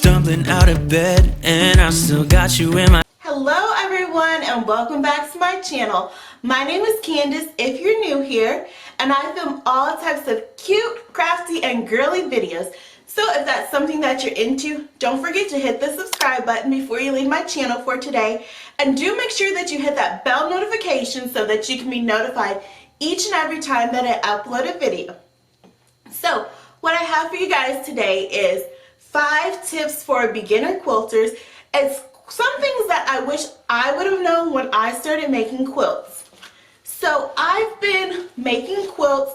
stumbling out of bed, and I still got you in my... Hello everyone and welcome back to my channel. My name is Candace if you're new here, and I film all types of cute, crafty, and girly videos. So if that's something that you're into, don't forget to hit the subscribe button before you leave my channel for today. And do make sure that you hit that bell notification so that you can be notified each and every time that I upload a video. So what I have for you guys today is 5 tips for beginner quilters. It's some things that I wish I would have known when I started making quilts. So I've been making quilts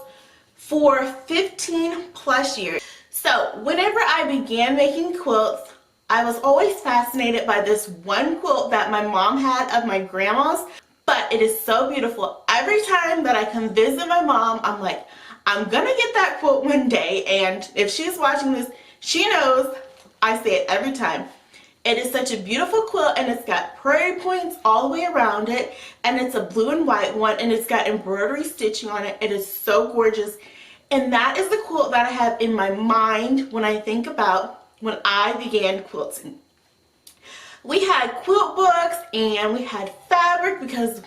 for 15 plus years. So whenever I began making quilts, I was always fascinated by this one quilt that my mom had of my grandma's, but it is so beautiful. Every time that I come visit my mom, I'm like, I'm gonna get that quilt one day, and if she's watching this, she knows I say it every time. It is such a beautiful quilt, and it's got prairie points all the way around it, and it's a blue and white one, and it's got embroidery stitching on it. It is so gorgeous, and that is the quilt that I have in my mind when I think about when I began quilting. We had quilt books and we had fabric because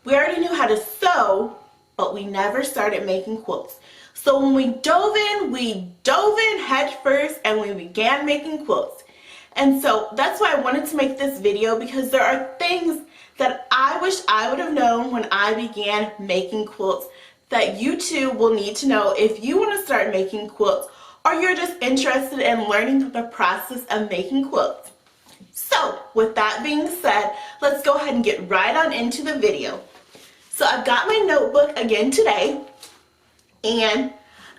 we already knew how to sew, but we never started making quilts. So when we dove in head first and we began making quilts. And so that's why I wanted to make this video, because there are things that I wish I would have known when I began making quilts that you too will need to know if you want to start making quilts, or you're just interested in learning the process of making quilts. So with that being said, let's go ahead and get right on into the video. So I've got my notebook again today, and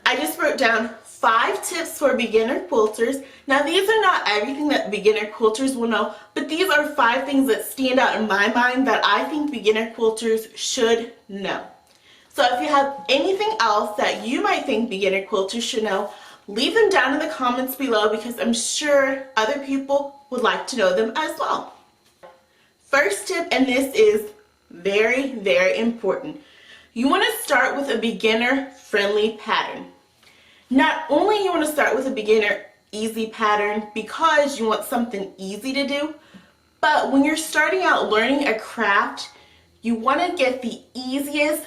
I just wrote down 5 tips for beginner quilters. Now these are not everything that beginner quilters will know, but these are 5 things that stand out in my mind that I think beginner quilters should know. So if you have anything else that you might think beginner quilters should know, leave them down in the comments below, because I'm sure other people would like to know them as well. First tip, and this is very, very important. You want to start with a beginner friendly pattern. Not only you want to start with a beginner easy pattern because you want something easy to do, but when you're starting out learning a craft, you want to get the easiest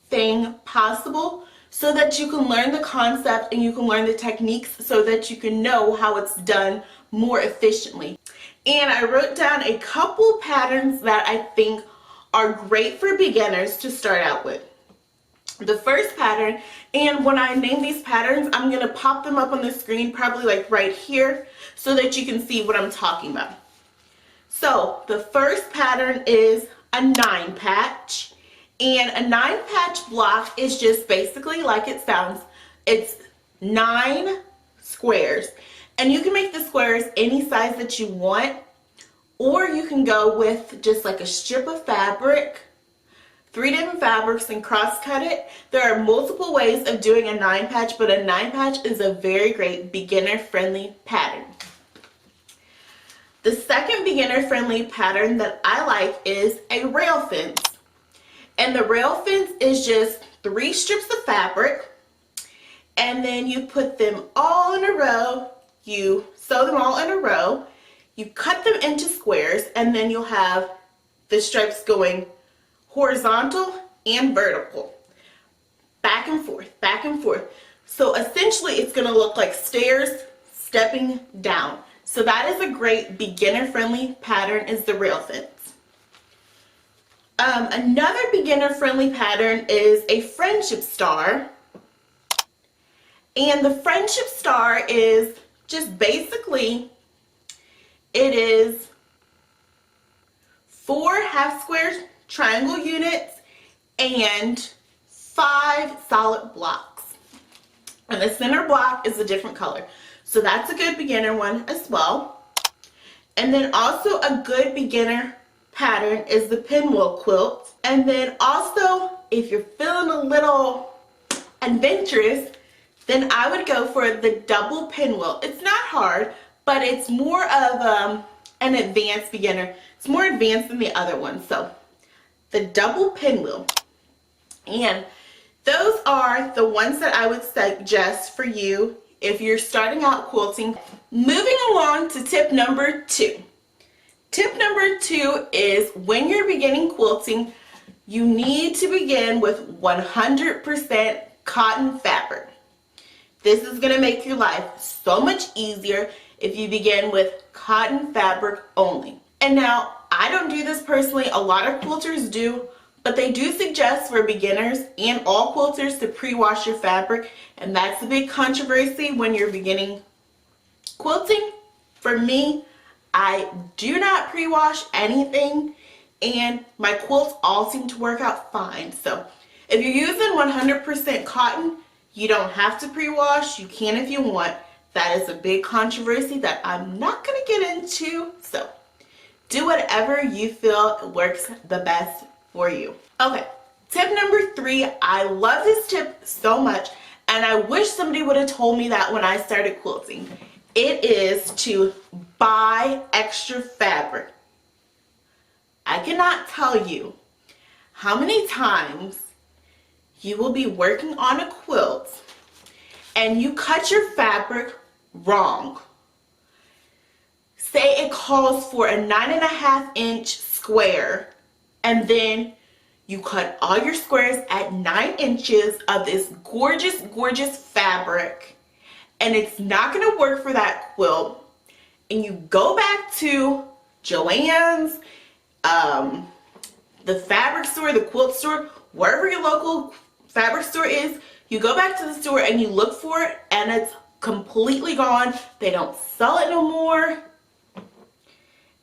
thing possible so that you can learn the concept and you can learn the techniques so that you can know how it's done more efficiently. And I wrote down a couple patterns that I think are great for beginners to start out with. The first pattern, and when I name these patterns, I'm going to pop them up on the screen, probably like right here, so that you can see what I'm talking about. So the first pattern is a 9-patch. And a 9-patch block is just basically like it sounds. It's 9 squares. And you can make the squares any size that you want, or you can go with just like a strip of fabric, 3 different fabrics, and cross cut it. There are multiple ways of doing a 9-patch, but a 9-patch is a very great beginner friendly pattern. The second beginner friendly pattern that I like is a rail fence. And the rail fence is just 3 strips of fabric, and then you put them all in a row, you sew them all in a row, you cut them into squares, and then you'll have the stripes going horizontal and vertical, back and forth, back and forth. So essentially it's going to look like stairs stepping down. So that is a great beginner friendly pattern, is the rail fence. Another beginner friendly pattern is a friendship star, and the friendship star is just basically, it is 4 half square triangle units and 5 solid blocks, and the center block is a different color, so that's a good beginner one as well. And then also a good beginner pattern is the pinwheel quilt. And then also, if you're feeling a little adventurous, then I would go for the double pinwheel. It's not hard, but it's more of an advanced beginner. It's more advanced than the other one. So the double pinwheel, and those are the ones that I would suggest for you if you're starting out quilting. Moving along to tip number 2. Tip number 2 is when you're beginning quilting, you need to begin with 100% cotton fabric. This is going to make your life so much easier if you begin with cotton fabric only. And now, I don't do this personally, a lot of quilters do, but they do suggest for beginners and all quilters to pre-wash your fabric, and that's a big controversy when you're beginning quilting. For me, I do not pre-wash anything, and my quilts all seem to work out fine. So if you're using 100% cotton, you don't have to pre-wash. You can if you want. That is a big controversy that I'm not going to get into. So do whatever you feel works the best for you. Okay, tip number 3. I love this tip so much, and I wish somebody would have told me that when I started quilting. It is to buy extra fabric. I cannot tell you how many times you will be working on a quilt and you cut your fabric wrong. Say it calls for a 9.5-inch square, and then you cut all your squares at 9 inches of this gorgeous, gorgeous fabric, and it's not going to work for that quilt, and you go back to Joann's, the fabric store, the quilt store, wherever your local fabric store is, you go back to the store and you look for it, and it's completely gone. They don't sell it no more,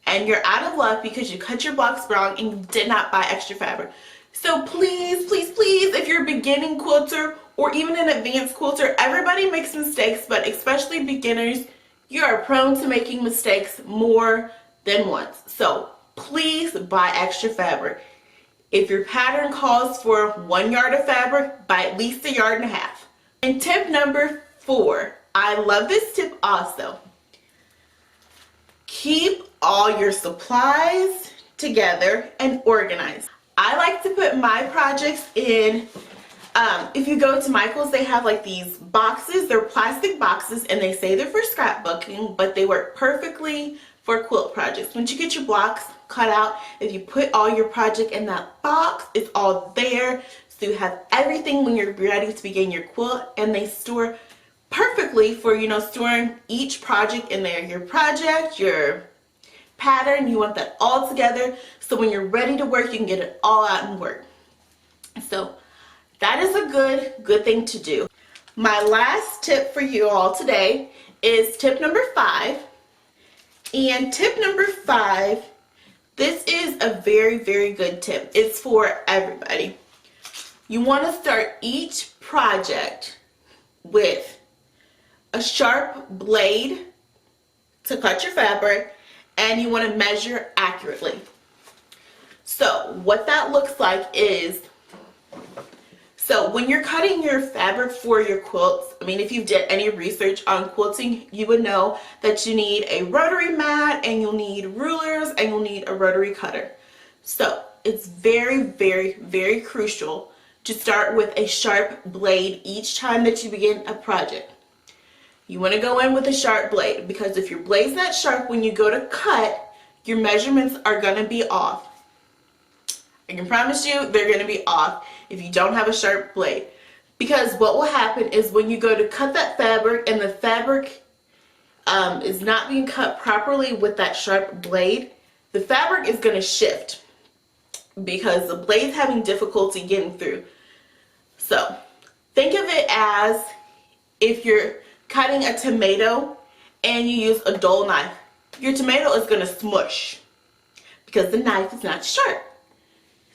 and you're out of luck because you cut your blocks wrong and you did not buy extra fabric. So please, please, please, if you're a beginning quilter or even an advanced quilter, everybody makes mistakes, but especially beginners, you are prone to making mistakes more than once. So please buy extra fabric. If your pattern calls for 1 yard of fabric, buy at least 1.5 yards. And tip number 4, I love this tip also. Keep all your supplies together and organized. I like to put my projects in, if you go to Michael's, they have like these boxes. They're plastic boxes, and they say they're for scrapbooking, but they work perfectly for quilt projects. Once you get your blocks cut out, if you put all your project in that box, it's all there. So you have everything when you're ready to begin your quilt, and they store perfectly for, you know, storing each project in there. Your project, your pattern, you want that all together, so when you're ready to work, you can get it all out and work. So that is a good thing to do. My last tip for you all today is tip number 5. And tip number 5, this is a very, very good tip. It's for everybody. You want to start each project with a sharp blade to cut your fabric, and you want to measure accurately. So what that looks like is, so when you're cutting your fabric for your quilts, I mean, if you did any research on quilting, you would know that you need a rotary mat, and you'll need rulers, and you'll need a rotary cutter. So it's very, very, very crucial to start with a sharp blade each time that you begin a project. You want to go in with a sharp blade, because if your blade's not sharp, when you go to cut, your measurements are going to be off. I can promise you they're going to be off if you don't have a sharp blade. Because what will happen is when you go to cut that fabric and the fabric is not being cut properly with that sharp blade, the fabric is going to shift because the blade's having difficulty getting through. So think of it as if you're cutting a tomato and you use a dull knife. Your tomato is going to smush because the knife is not sharp.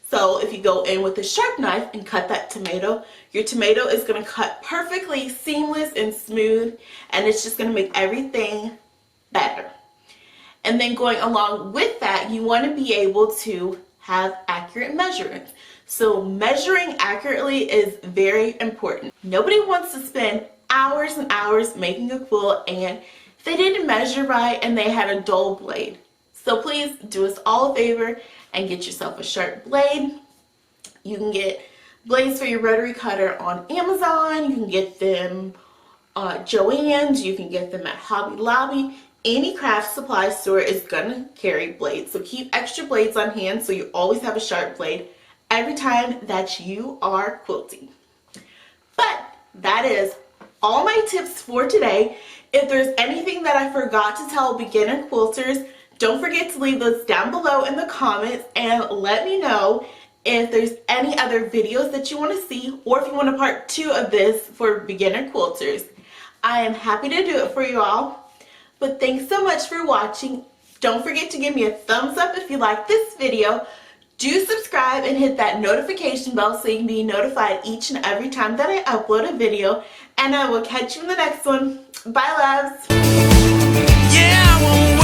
So if you go in with a sharp knife and cut that tomato, your tomato is going to cut perfectly seamless and smooth, and it's just going to make everything better. And then going along with that, you want to be able to have accurate measurements. So measuring accurately is very important. Nobody wants to spend hours and hours making a quilt and they didn't measure right and they had a dull blade. So please do us all a favor and get yourself a sharp blade. You can get blades for your rotary cutter on Amazon. You can get them Joann's, you can get them at Hobby Lobby. Any craft supply store is gonna carry blades, so keep extra blades on hand so you always have a sharp blade every time that you are quilting. But that is all my tips for today. If there's anything that I forgot to tell beginner quilters, don't forget to leave those down below in the comments and let me know if there's any other videos that you want to see, or if you want a part 2 of this for beginner quilters. I am happy to do it for you all. But thanks so much for watching. Don't forget to give me a thumbs up if you like this video. Do subscribe and hit that notification bell so you can be notified each and every time that I upload a video. And I will catch you in the next one. Bye, loves. Yeah, I won't